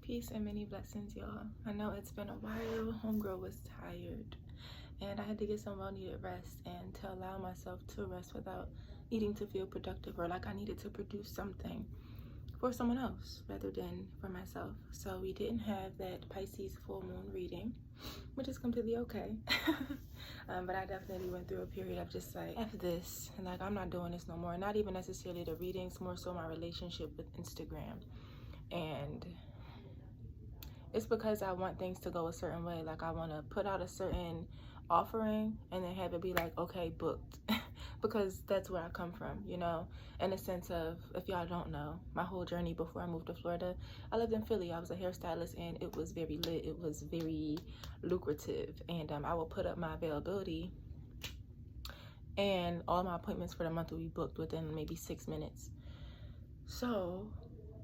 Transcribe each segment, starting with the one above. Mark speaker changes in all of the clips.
Speaker 1: Peace and many blessings, y'all. I know it's been a while. Homegirl was tired, and I had to get some well-needed rest and to allow myself to rest without needing to feel productive or like I needed to produce something for someone else rather than for myself. So we didn't have that Pisces full moon reading, which is completely okay. But I definitely went through a period of just like, F this, and like I'm not doing this no more. Not even necessarily the readings, more so my relationship with Instagram. And it's because I want things to go a certain way. Like I want to put out a certain offering and then have it be like, okay, booked. Because that's where I come from, you know, in a sense of, if y'all don't know, my whole journey before I moved to Florida, I lived in Philly. I was a hairstylist and it was very lit. It was very lucrative. And I would put up my availability and all my appointments for the month would be booked within maybe 6 minutes. So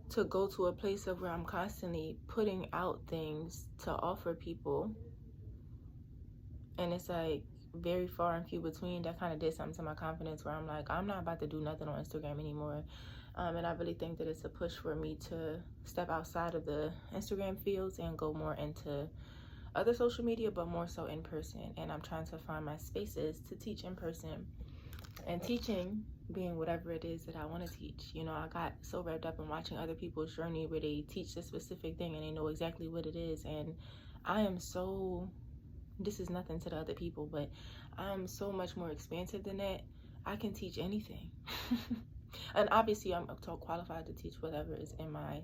Speaker 1: to go to a place of where I'm constantly putting out things to offer people, and it's like very far and few between, that kind of did something to my confidence where I'm like, I'm not about to do nothing on Instagram anymore. And I really think that it's a push for me to step outside of the Instagram fields and go more into other social media, but more so in person. And I'm trying to find my spaces to teach in person, and teaching being whatever it is that I want to teach. You know, I got so wrapped up in watching other people's journey where they teach a specific thing and they know exactly what it is. And I am so, this is nothing to the other people, but I'm so much more expansive than that. I can teach anything. And obviously I'm so qualified to teach whatever is in my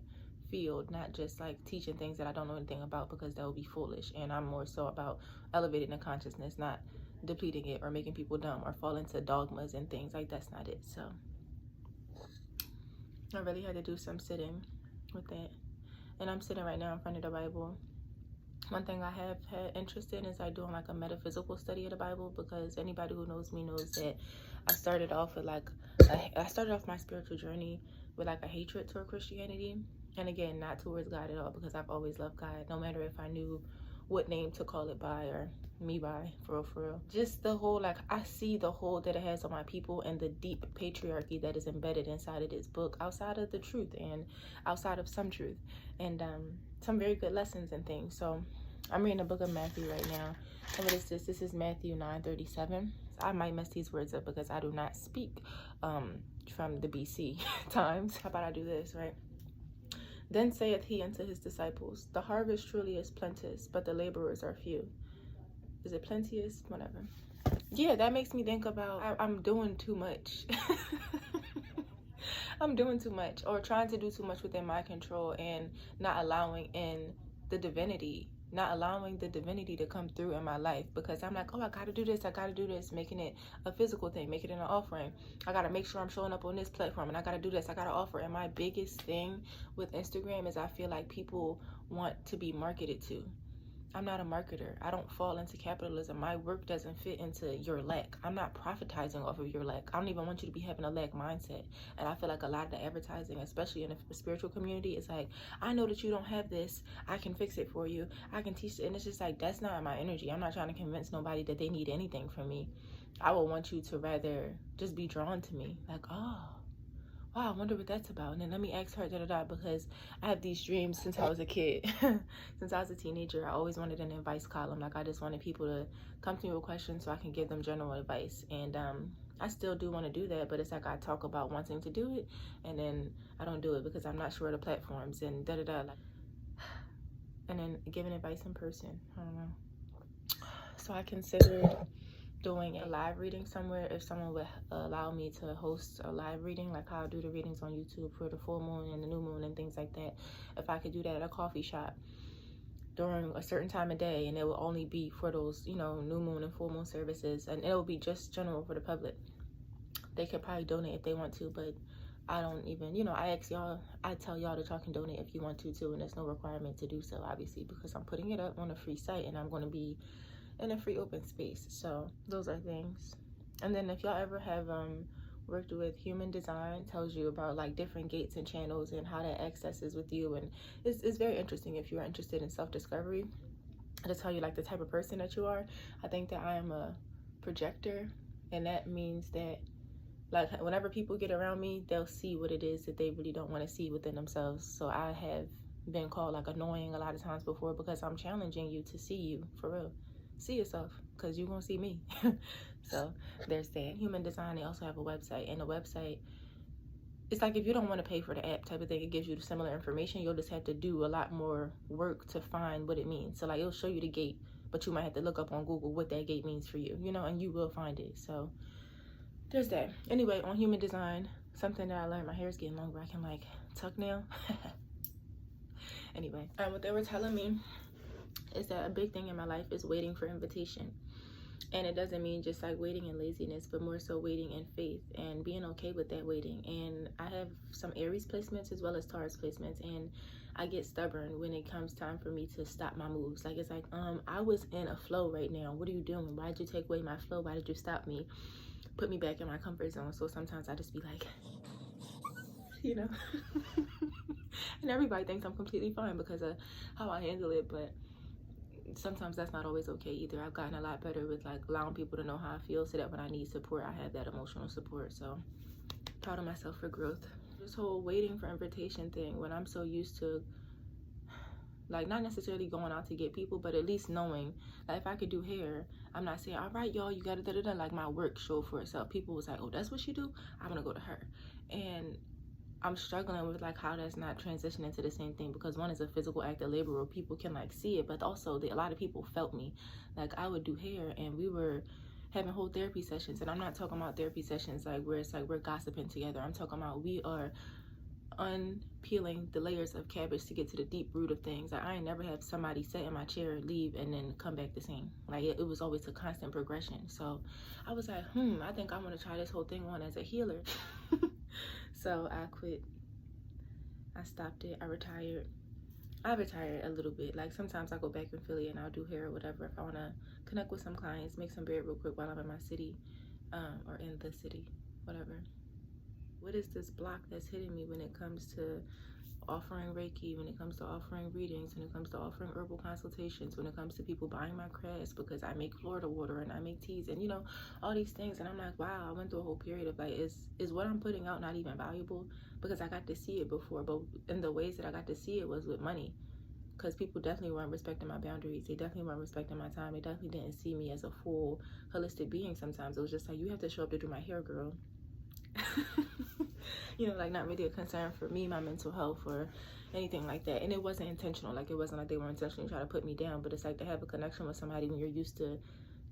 Speaker 1: field, not just like teaching things that I don't know anything about, because that would be foolish. And I'm more so about elevating the consciousness, not depleting it or making people dumb or fall into dogmas and things like that's not it. So I really had to do some sitting with that, and I'm sitting right now in front of the Bible. One thing I have had interest in is like doing like a metaphysical study of the Bible, because anybody who knows me knows that I started off with like I started off my spiritual journey with like a hatred toward Christianity, and again, not towards God at all, because I've always loved God, no matter if I knew what name to call it by or me by, for real. Just the whole, like, I see the hold that it has on my people and the deep patriarchy that is embedded inside of this book, outside of the truth and outside of some truth, and some very good lessons and things. So I'm reading the book of Matthew right now. And what is this? This is Matthew 9:37. I might mess these words up because I do not speak from the BC times. How about I do this, right? Then saith he unto his disciples, the harvest truly is plenteous, but the laborers are few. Is it plenteous? Whatever. Yeah, that makes me think about I'm doing too much. I'm doing too much, or trying to do too much within my control, and not allowing in the divinity, not allowing the divinity to come through in my life, because I'm like, oh, I gotta do this, making it a physical thing, making it an offering. I gotta make sure I'm showing up on this platform, and I gotta do this, I gotta offer. And my biggest thing with Instagram is I feel like people want to be marketed to. I'm not a marketer. I don't fall into capitalism. My work doesn't fit into your lack. I'm not profitizing off of your lack. I don't even want you to be having a lack mindset. And I feel like a lot of the advertising, especially in the spiritual community, is like, I know that you don't have this. I can fix it for you. I can teach it. And it's just like, that's not my energy. I'm not trying to convince nobody that they need anything from me. I would want you to rather just be drawn to me. Like, oh, wow, I wonder what that's about. And then let me ask her, because I have these dreams since I was a kid. Since I was a teenager, I always wanted an advice column. Like, I just wanted people to come to me with questions so I can give them general advice. And I still do want to do that, but it's like I talk about wanting to do it, and then I don't do it because I'm not sure of the platforms and Like, and then giving advice in person. I don't know. So I considered doing a live reading somewhere, if someone would allow me to host a live reading, like how I do the readings on YouTube for the full moon and the new moon and things like that. If I could do that at a coffee shop during a certain time of day, and it will only be for those, you know, new moon and full moon services, and it'll be just general for the public. They could probably donate if they want to, but I don't even, you know, I ask y'all, I tell y'all that y'all can donate if you want to too, and there's no requirement to do so, obviously, because I'm putting it up on a free site and I'm going to be in a free open space. So those are things. And then if y'all ever have worked with Human Design, tells you about like different gates and channels and how that accesses with you, and it's very interesting if you're interested in self-discovery. It'll tell you like the type of person that you are. I think that I am a projector, and that means that like whenever people get around me, they'll see what it is that they really don't want to see within themselves. So I have been called like annoying a lot of times before, because I'm challenging you to see you for real. See yourself, because you're gonna see me. So there's that. Human Design, they also have a website, and the website, it's like if you don't want to pay for the app type of thing, it gives you similar information. You'll just have to do a lot more work to find what it means. So like it'll show you the gate, but you might have to look up on Google what that gate means for you, you know, and you will find it. So there's that. Anyway, on Human Design, something that I learned, my hair is getting longer, I can like tuck now. Anyway, what they were telling me is that a big thing in my life is waiting for invitation. And it doesn't mean just like waiting in laziness, but more so waiting in faith and being okay with that waiting. And I have some Aries placements as well as Taurus placements, and I get stubborn when it comes time for me to stop my moves. Like it's like, I was in a flow right now. What are you doing? Why did you take away my flow? Why did you stop me? Put me back in my comfort zone. So sometimes I just be like, you know, and everybody thinks I'm completely fine because of how I handle it, but sometimes that's not always okay either. I've gotten a lot better with like allowing people to know how I feel, so that when I need support, I have that emotional support. So proud of myself for growth. This whole waiting for invitation thing, when I'm so used to like not necessarily going out to get people, but at least knowing like if I could do hair, I'm not saying, all right, y'all, you gotta da-da-da. Like my work showed for itself. People was like, oh, that's what she do? I'm gonna go to her. And I'm struggling with like how that's not transitioning to the same thing, because one is a physical act of labor where people can like see it, but also a lot of people felt me. Like I would do hair and we were having whole therapy sessions, and I'm not talking about therapy sessions like where it's like we're gossiping together. I'm talking about we are unpeeling the layers of cabbage to get to the deep root of things. Like I ain't never have somebody sit in my chair, leave, and then come back the same. Like it was always a constant progression. So I was like, I think I want to try this whole thing on as a healer. So I quit. I stopped it. I retired a little bit. Like sometimes I go back in Philly and I'll do hair or whatever if I want to connect with some clients, make some bread real quick while I'm in my city, or in the city, whatever. What is this block that's hitting me when it comes to offering Reiki, when it comes to offering readings, when it comes to offering herbal consultations, when it comes to people buying my crafts because I make Florida water and I make teas and, you know, all these things. And I'm like, wow, I went through a whole period of like, is what I'm putting out not even valuable? Because I got to see it before, but in the ways that I got to see it was with money. Because people definitely weren't respecting my boundaries. They definitely weren't respecting my time. They definitely didn't see me as a full holistic being. Sometimes it was just like, you have to show up to do my hair, girl. You know, like not really a concern for me, my mental health or anything like that. And it wasn't intentional. Like it wasn't like they were intentionally trying to put me down, but it's like to have a connection with somebody when you're used to,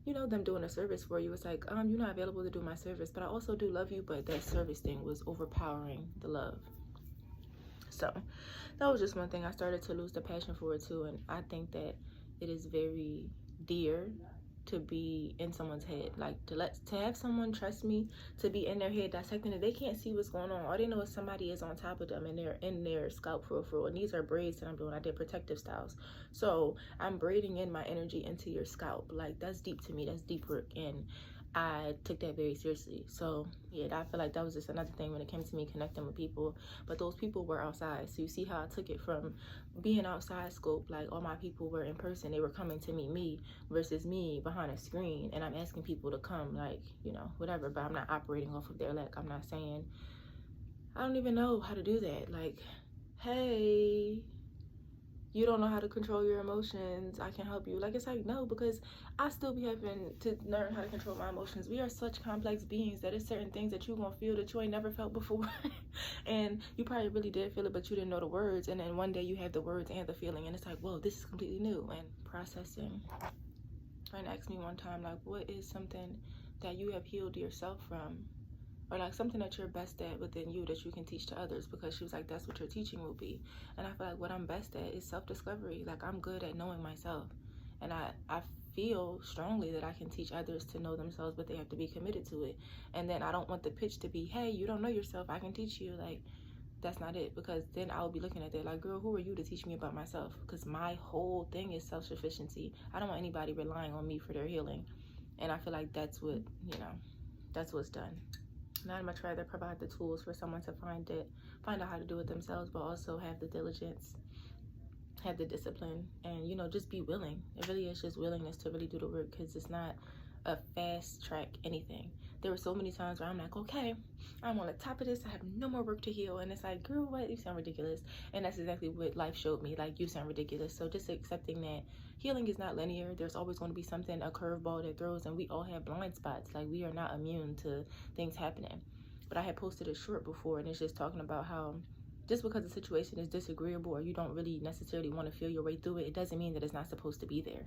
Speaker 1: you know, them doing a service for you. It's like, you're not available to do my service, but I also do love you. But that service thing was overpowering the love. So that was just one thing. I started to lose the passion for it too. And I think that it is very dear to be in someone's head, like to have someone trust me, to be in their head dissecting it. They can't see what's going on. All they know is somebody is on top of them and they're in their scalp for real. And these are braids that I'm doing. I did protective styles, so I'm braiding in my energy into your scalp. Like that's deep to me. That's deep work, and I took that very seriously. So yeah, I feel like that was just another thing when it came to me connecting with people. But those people were outside. So you see how I took it from being outside scope, like all my people were in person. They were coming to meet me versus me behind a screen. And I'm asking people to come, like, you know, whatever. But I'm not operating off of their lack. I'm not saying, I don't even know how to do that. Like, hey, you don't know how to control your emotions, I can help you. Like, it's like, no, because I still be having to learn how to control my emotions. We are such complex beings that it's certain things that you're gonna feel that you ain't never felt before. And you probably really did feel it, but you didn't know the words. And then one day you have the words and the feeling, and it's like, whoa, this is completely new. And processing. A friend asked me one time, like, what is something that you have healed yourself from? Or like something that you're best at within you that you can teach to others, because she was like, that's what your teaching will be. And I feel like what I'm best at is self-discovery. Like I'm good at knowing myself, and I feel strongly that I can teach others to know themselves, but they have to be committed to it. And then I don't want the pitch to be, hey, you don't know yourself, I can teach you. Like that's not it, because then I'll be looking at that like, girl, who are you to teach me about myself? Because my whole thing is self-sufficiency. I don't want anybody relying on me for their healing. And I feel like that's what, you know, that's what's done. And I'd much rather provide the tools for someone to find out how to do it themselves, but also have the diligence, have the discipline, and, you know, just be willing. It really is just willingness to really do the work, because it's not fast track anything. There were so many times where I'm like, okay, I'm on the top of this, I have no more work to heal. And it's like, girl, what? You sound ridiculous. And that's exactly what life showed me. Like, you sound ridiculous. So just accepting that healing is not linear. There's always going to be something, a curveball that throws, and we all have blind spots. Like, we are not immune to things happening. But I had posted a short before, and it's just talking about how just because the situation is disagreeable or you don't really necessarily want to feel your way through it, it doesn't mean that it's not supposed to be there.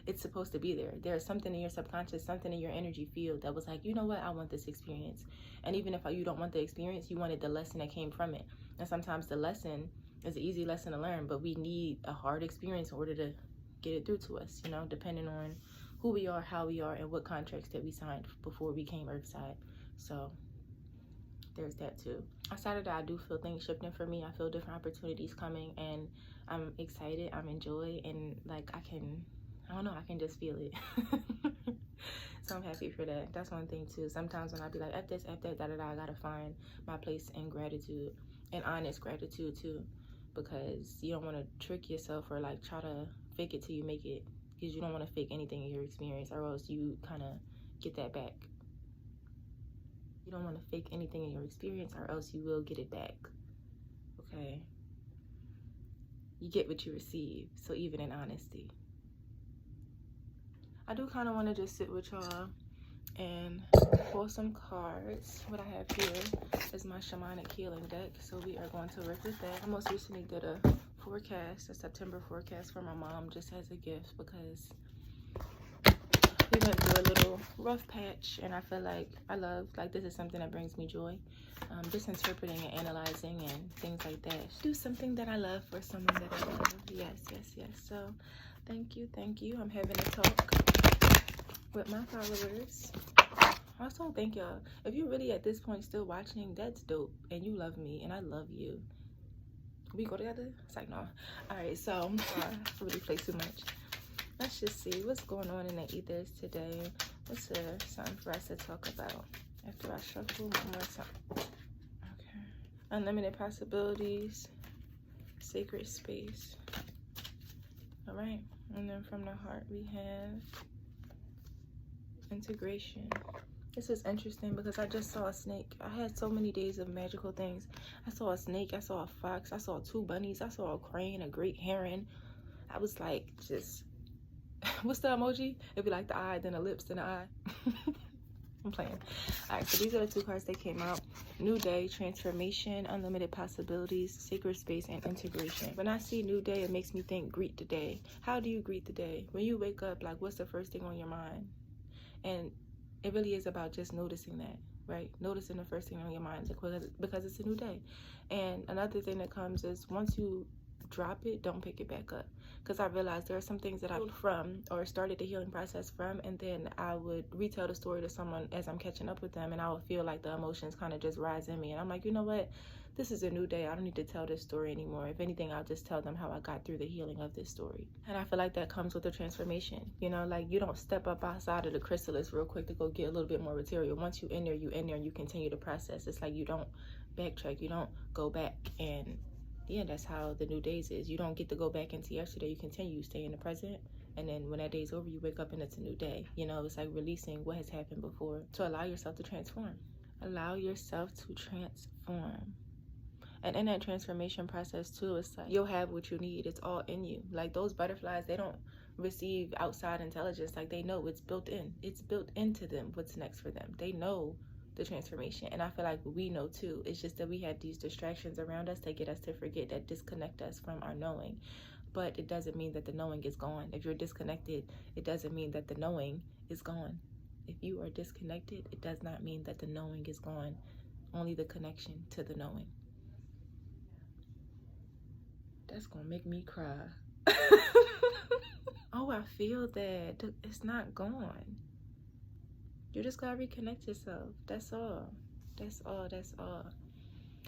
Speaker 1: It's supposed to be there. There's something in your subconscious, something in your energy field that was like, you know what, I want this experience. And even if you don't want the experience, you wanted the lesson that came from it. And sometimes the lesson is an easy lesson to learn, but we need a hard experience in order to get it through to us, you know, depending on who we are, how we are, and what contracts that we signed before we came Earthside. So there's that too. Outside of that, I do feel things shifting for me. I feel different opportunities coming, and I'm excited, I'm in joy, and like I don't know, I can just feel it. So I'm happy for that. That's one thing too. Sometimes when I be like, F this, F that, I gotta find my place in gratitude, and honest gratitude too, because you don't want to trick yourself or like try to fake it till you make it, because you don't want to fake anything in your experience, or else you kind of get that back. You don't want to fake anything in your experience, or else you will get it back. Okay? You get what you receive. So even in honesty. I do kind of want to just sit with y'all and pull some cards. What I have here is my shamanic healing deck, so we are going to work with that. I most recently did a forecast, a September forecast for my mom, just as a gift, because we went through a little rough patch, and I feel like this is something that brings me joy. Just interpreting and analyzing and things like that. Do something that I love for someone that I love. Yes. So thank you. I'm having a talk with my followers. Also, thank y'all. If you're really at this point still watching, that's dope. And you love me, and I love you. We go together? It's like, no. Alright, so I really play too much. Let's just see what's going on in the ethers today. What's something for us to talk about after I shuffle one more time? Okay. Unlimited possibilities. Sacred space. Alright. And then from the heart we have integration. This is interesting because I just saw a snake. I had so many days of magical things. I saw a snake, I saw a fox, I saw 2 bunnies, I saw a crane, a great heron. I was like, just, what's the emoji? It'd be like the eye, then the lips, then the eye. I'm playing. All right, so these are the 2 cards that came out. New day, transformation, unlimited possibilities, sacred space, and integration. When I see new day, it makes me think greet the day. How do you greet the day? When you wake up, like, what's the first thing on your mind? And it really is about just noticing that, right? Noticing the first thing on your mind, because it's a new day. And another thing that comes is once you drop it, don't pick it back up. Because I realized there are some things that I from or started the healing process from, and then I would retell the story to someone as I'm catching up with them, and I would feel like the emotions kind of just rise in me, and I'm like, you know what, this is a new day. I don't need to tell this story anymore. If anything, I'll just tell them how I got through the healing of this story. And I feel like that comes with the transformation. You know, like you don't step up outside of the chrysalis real quick to go get a little bit more material. Once you're in there, and you continue to process. It's like you don't backtrack, you don't go back. And yeah, that's how the new days is. You don't get to go back into yesterday. You continue, you stay in the present, and then when that day's over, you wake up and it's a new day. You know, it's like releasing what has happened before to allow yourself to transform. Allow yourself to transform. And in that transformation process too, it's like you'll have what you need. It's all in you. Like those butterflies, they don't receive outside intelligence. Like they know it's built in. It's built into them what's next for them. They know the transformation, and I feel like we know too. It's just that we have these distractions around us that get us to forget, that disconnect us from our knowing. But it doesn't mean that the knowing is gone. If you're disconnected, it doesn't mean that the knowing is gone. If you are disconnected, it does not mean that the knowing is gone. Only the connection to the knowing. That's gonna make me cry. Oh, I feel that. It's not gone. You just gotta reconnect yourself. That's all. That's all.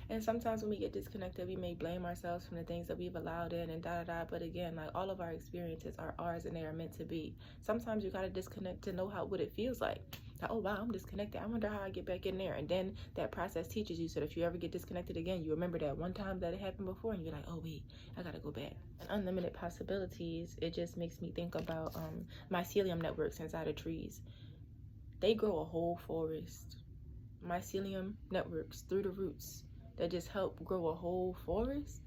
Speaker 1: And sometimes when we get disconnected, we may blame ourselves from the things that we've allowed in and But again, like all of our experiences are ours and they are meant to be. Sometimes you gotta disconnect to know what it feels like. Like, oh wow, I'm disconnected, I wonder how I get back in there. And then that process teaches you, so that if you ever get disconnected again, you remember that one time that it happened before, and you're like, oh wait, I gotta go back. And unlimited possibilities, it just makes me think about mycelium networks inside of trees. They grow a whole forest. Mycelium networks through the roots that just help grow a whole forest.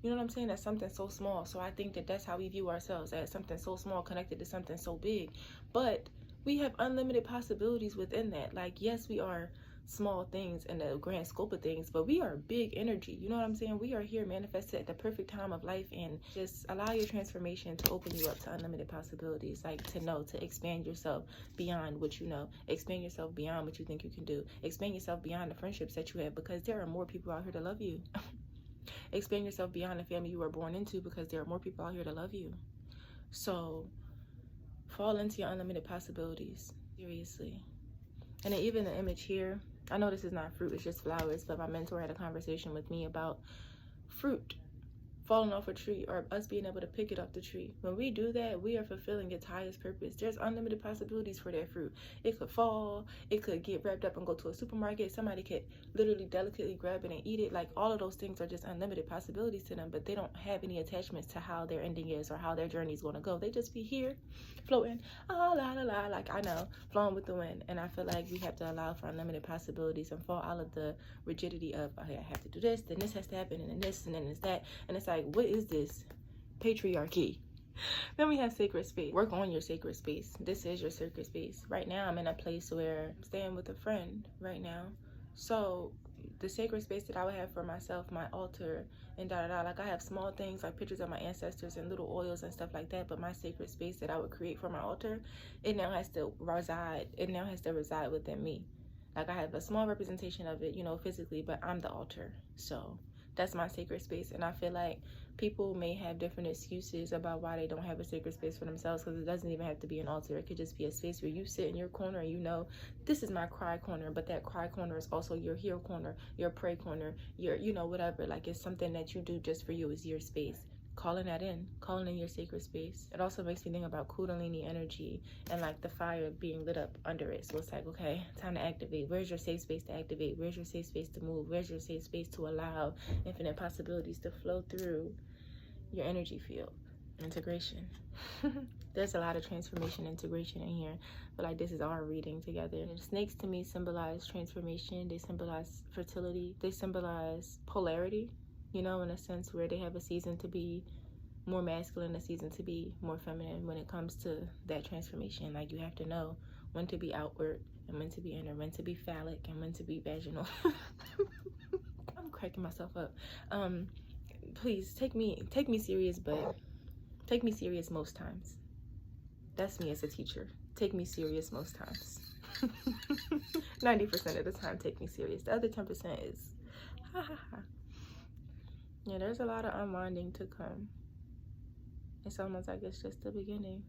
Speaker 1: You know what I'm saying? That's something so small. So I think that that's how we view ourselves, as something so small connected to something so big. But we have unlimited possibilities within that. Like, yes, we are small things in the grand scope of things, but we are big energy. You know what I'm saying? We are here manifested at the perfect time of life, and just allow your transformation to open you up to unlimited possibilities. Like, to know, to expand yourself beyond what you know, expand yourself beyond what you think you can do, expand yourself beyond the friendships that you have, because there are more people out here to love you. Expand yourself beyond the family you were born into, because there are more people out here to love you. So fall into your unlimited possibilities, seriously. And then even the image here, I know this is not fruit, it's just flowers, but my mentor had a conversation with me about fruit falling off a tree, or us being able to pick it off the tree. When we do that, we are fulfilling its highest purpose. There's unlimited possibilities for that fruit. It could fall, it could get wrapped up and go to a supermarket, somebody could literally delicately grab it and eat it. Like, all of those things are just unlimited possibilities to them, but they don't have any attachments to how their ending is or how their journey is going to go. They just be here floating, ah, la la la, like, I know, flowing with the wind. And I feel like we have to allow for unlimited possibilities and fall out of the rigidity of, okay, I have to do this, then this has to happen, and then this, and then it's that. And it's like, what is this? Patriarchy. Then we have sacred space. Work on your sacred space. This is your sacred space. Right now, I'm in a place where I'm staying with a friend right now. So the sacred space that I would have for myself, my altar, and like, I have small things like pictures of my ancestors and little oils and stuff like that, but my sacred space that I would create for my altar, it now has to reside within me. Like, I have a small representation of it, you know, physically, but I'm the altar. So that's my sacred space. And I feel like people may have different excuses about why they don't have a sacred space for themselves, because it doesn't even have to be an altar. It could just be a space where you sit in your corner and you know, this is my cry corner, but that cry corner is also your heal corner, your pray corner, your, you know, whatever. Like, it's something that you do just for you, is your space. Calling in your sacred space. It also makes me think about Kundalini energy and like the fire being lit up under it. So it's like, okay, time to activate. Where's your safe space to activate? Where's your safe space to move? Where's your safe space to allow infinite possibilities to flow through your energy field? Integration. There's a lot of transformation, integration in here, but like, this is our reading together. And snakes to me symbolize transformation. They symbolize fertility. They symbolize polarity, you know, in a sense where they have a season to be more masculine, a season to be more feminine when it comes to that transformation. Like, you have to know when to be outward and when to be inner, when to be phallic and when to be vaginal. I'm cracking myself up. Please take me serious, but take me serious most times. That's me as a teacher. Take me serious most times. 90% of the time, take me serious. The other 10% is ha ha ha. Yeah, there's a lot of unwinding to come. It's almost like it's just the beginning.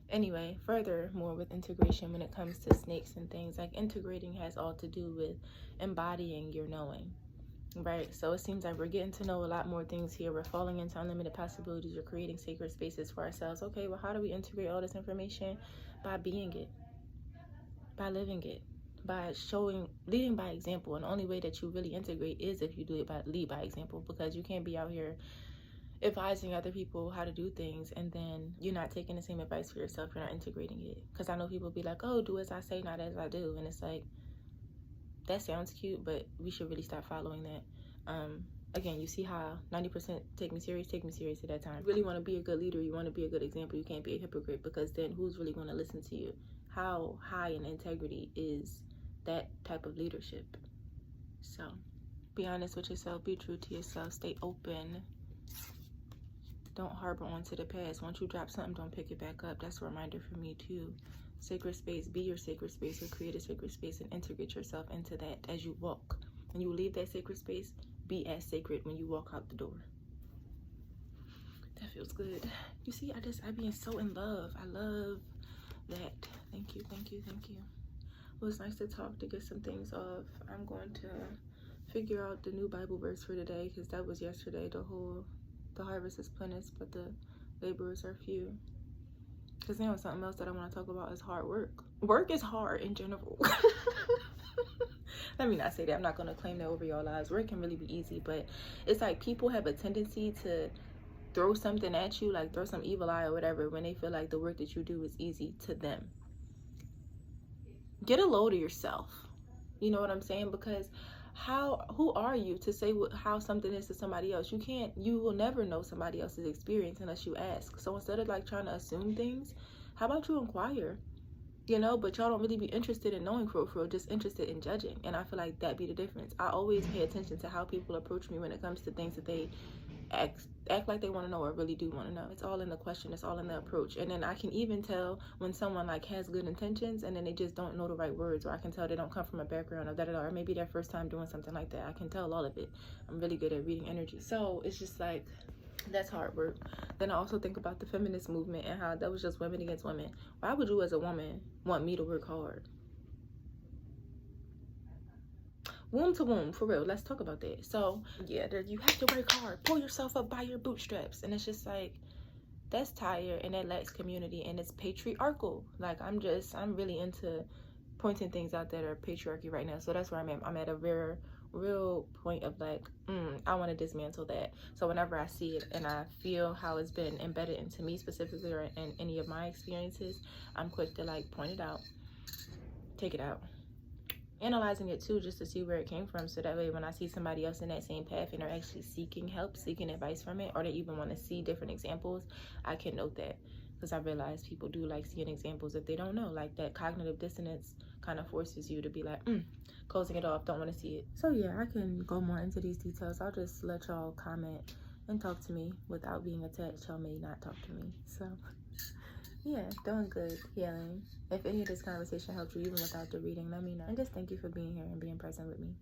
Speaker 1: Anyway, furthermore with integration, when it comes to snakes and things, like, integrating has all to do with embodying your knowing, right? So it seems like we're getting to know a lot more things here. We're falling into unlimited possibilities. We're creating sacred spaces for ourselves. Okay, well, how do we integrate all this information? By being it, by living it, by leading by example. And the only way that you really integrate is if you lead by example, because you can't be out here advising other people how to do things and then you're not taking the same advice for yourself. You're not integrating it. Because I know people be like, oh, do as I say, not as I do. And it's like, that sounds cute, but we should really stop following that. Again, you see how 90% take me serious at that time. You really want to be a good leader, you want to be a good example, you can't be a hypocrite, because then who's really going to listen to you? How high in integrity is that type of leadership? So be honest with yourself, be true to yourself, stay open. Don't harbor onto the past. Once you drop something, don't pick it back up. That's a reminder for me too. Sacred space, be your sacred space, or create a sacred space and integrate yourself into that as you walk. When you leave that sacred space, be as sacred when you walk out the door. That feels good. You see, I being so in love. I love that. Thank you. It was nice to talk, to get some things off. I'm going to figure out the new Bible verse for today, because that was yesterday. The harvest is plenteous, but the laborers are few. Because now something else that I want to talk about is hard work. Work is hard in general. Let me not say that. I'm not going to claim that over your lives. Work can really be easy, but it's like people have a tendency to throw something at you, like throw some evil eye or whatever, when they feel like the work that you do is easy to them. Get a load of yourself. You know what I'm saying? Because who are you to say how something is to somebody else? You will never know somebody else's experience unless you ask. So instead of like trying to assume things, how about you inquire? You know, but y'all don't really be interested in knowing for real, just interested in judging. And I feel like that be the difference. I always pay attention to how people approach me when it comes to things that they act like they want to know or really do want to know. It's all in the question, it's all in the approach. And then I can even tell when someone like has good intentions and then they just don't know the right words, or I can tell they don't come from a background of that, or maybe their first time doing something like that. I can tell all of it. I'm really good at reading energy. So it's just like, that's hard work. Then I also think about the feminist movement and how that was just women against women. Why would you as a woman want me to work hard? Womb to womb, for real. Let's talk about that. So yeah, you have to work hard, pull yourself up by your bootstraps. And it's just like, that's tired and that lacks community and it's patriarchal. Like I'm really into pointing things out that are patriarchy right now. So that's where I'm at. I'm at a real point of like, I want to dismantle that. So whenever I see it and I feel how it's been embedded into me specifically or in any of my experiences, I'm quick to like point it out, take it out, analyzing it too, just to see where it came from, so that way when I see somebody else in that same path and they're actually seeking help, seeking advice from it, or they even want to see different examples, I can note that. Because I realize people do like seeing examples if they don't know. Like that cognitive dissonance kind of forces you to be like, closing it off, don't want to see it. So yeah, I can go more into these details. I'll just let y'all comment and talk to me without being attached. Y'all may not talk to me. So yeah, doing good, healing. If any of this conversation helped you even without the reading, let me know. And just thank you for being here and being present with me.